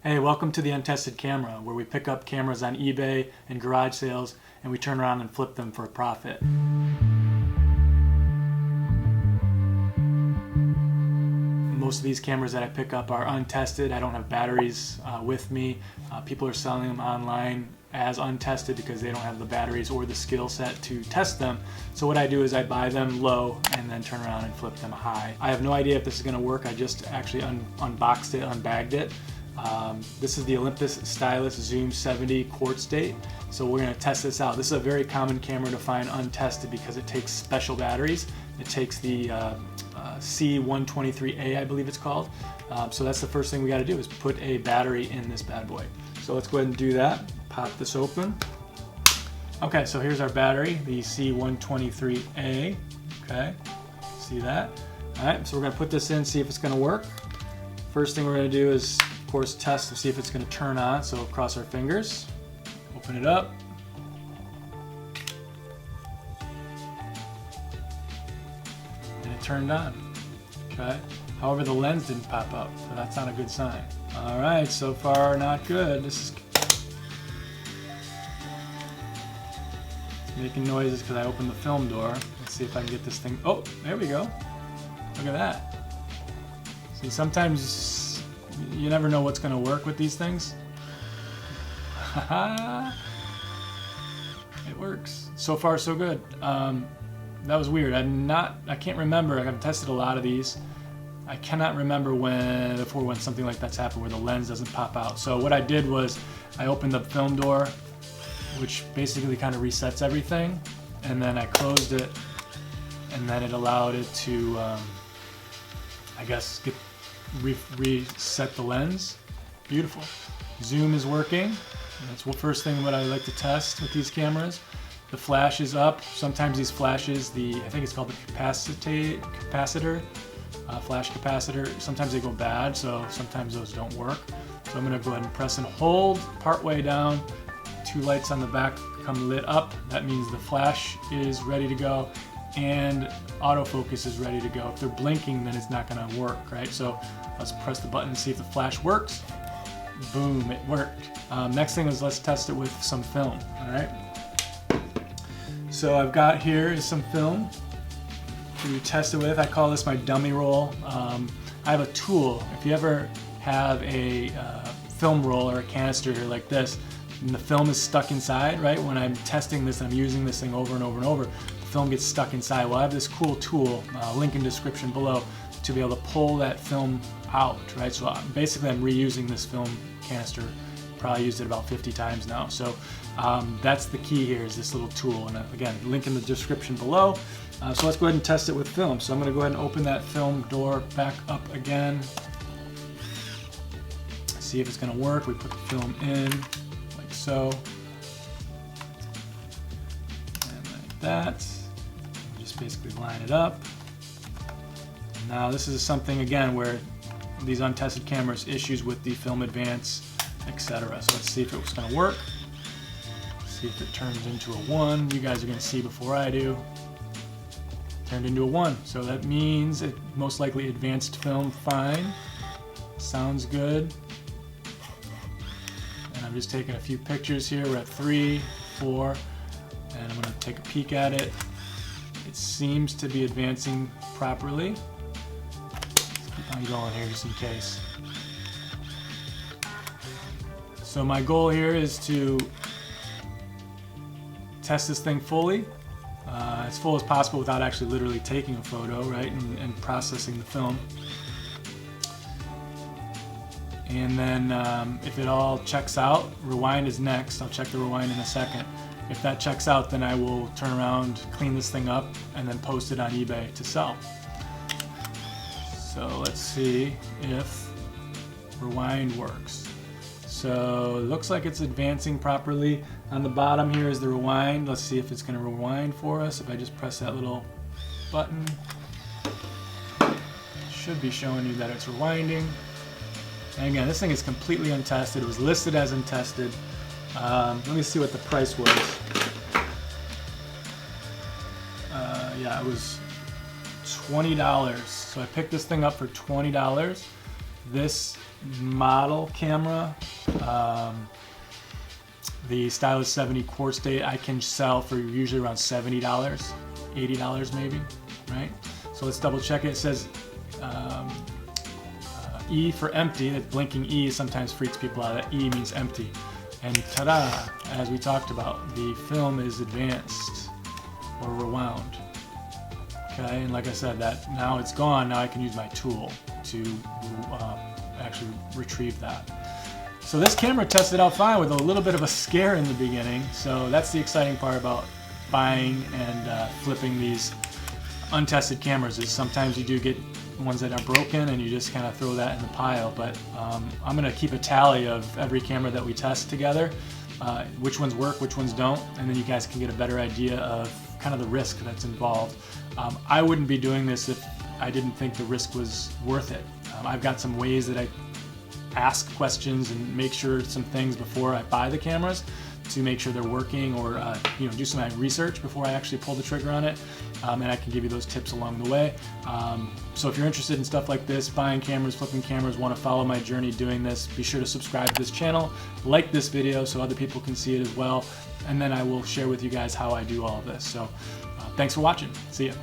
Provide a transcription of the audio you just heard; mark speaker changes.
Speaker 1: Hey, welcome to the Untested Camera, where we pick up cameras on eBay and garage sales and we turn around and flip them for a profit. Most of these cameras that I pick up are untested. I don't have batteries with me. People are selling them online as untested because they don't have the batteries or the skill set to test them. So what I do is I buy them low and then turn around and flip them high. I have no idea if this is going to work. I just actually unboxed it, unbagged it. This is the Olympus Stylus Zoom 70 quartz date. So we're going to test this out. This is a very common camera to find untested because it takes special batteries. It takes the C123A, I believe it's called. So that's the first thing we got to do is put a battery in this bad boy. So let's go ahead and do that. Pop this open. Okay, so here's our battery, the C123A. Okay, see that? All right, so we're going to put this in, see if it's going to work. First thing we're going to do is, of course, test to see if it's going to turn on. So cross our fingers, open it up. And it turned on. Okay. However, the lens didn't pop up, so that's not a good sign. All right, so far not good. This is making noises because I opened the film door. Let's see if I can get this thing. Oh, there we go. Look at that. See, sometimes you never know what's going to work with these things. It works. So far, so good. That was weird. I can't remember. I've tested a lot of these. I cannot remember when something like that's happened where the lens doesn't pop out. So what I did was I opened the film door, which basically kind of resets everything, and then I closed it, and then it allowed it to, I guess, reset the lens. Beautiful. Zoom is working. That's the first thing what I like to test with these cameras. The flash is up. Sometimes these flashes, I think it's called the capacitor, flash capacitor, sometimes they go bad, so sometimes those don't work. So I'm going to go ahead and press and hold partway down. Two lights on the back come lit up. That means the flash is ready to go and autofocus is ready to go. If they're blinking, then it's not going to work, right? So let's press the button and see if the flash works. Boom, it worked. Next thing is let's test it with some film, all right? So I've got here is some film to test it with. I call this my dummy roll. I have a tool. If you ever have a film roll or a canister here like this, and the film is stuck inside, right? When I'm testing this and I'm using this thing over and over and over, the film gets stuck inside. Well, I have this cool tool, link in description below, to be able to pull that film out, right? So basically I'm reusing this film canister. Probably used it about 50 times now. So that's the key here, is this little tool. And again, link in the description below. So let's go ahead and test it with film. So I'm going to go ahead and open that film door back up again. See if it's going to work. We put the film in like so. And like that. Just basically line it up. Now this is something, again, where these untested cameras issues with the film advance, etc. So let's see if it was going to work. See if it turns into a 1. You guys are going to see before I do. Turned into a 1. So that means it most likely advanced film fine. Sounds good. And I'm just taking a few pictures here. We're at 3, 4, and I'm going to take a peek at it. It seems to be advancing properly. Let's keep on going here just in case. So my goal here is to test this thing fully, as full as possible without actually literally taking a photo, right, and processing the film. And then if it all checks out, rewind is next. I'll check the rewind in a second. If that checks out, then I will turn around, clean this thing up, and then post it on eBay to sell. So let's see if rewind works. So it looks like it's advancing properly. On the bottom here is the rewind. Let's see if it's going to rewind for us. If I just press that little button, it should be showing you that it's rewinding. And again, this thing is completely untested. It was listed as untested. Let me see what the price was. Yeah, it was $20. So I picked this thing up for $20. This model camera, the Stylus 70 quartz date, I can sell for usually around $70, $80 maybe, right? So let's double check it. It says E for empty. That blinking E sometimes freaks people out. That E means empty. And ta-da, as we talked about, the film is advanced or rewound. Okay, and like I said, that now it's gone. Now I can use my tool to actually retrieve that. So this camera tested out fine with a little bit of a scare in the beginning. So that's the exciting part about buying and flipping these untested cameras, is sometimes you do get ones that are broken and you just kind of throw that in the pile. But I'm going to keep a tally of every camera that we test together, which ones work, which ones don't, and then you guys can get a better idea of kind of the risk that's involved. I wouldn't be doing this if I didn't think the risk was worth it. I've got some ways that I ask questions and make sure some things before I buy the cameras to make sure they're working, or do some research before I actually pull the trigger on it, and I can give you those tips along the way. So if you're interested in stuff like this, buying cameras, flipping cameras, want to follow my journey doing this, be sure to subscribe to this channel, like this video so other people can see it as well, and then I will share with you guys how I do all of this. So thanks for watching. See ya.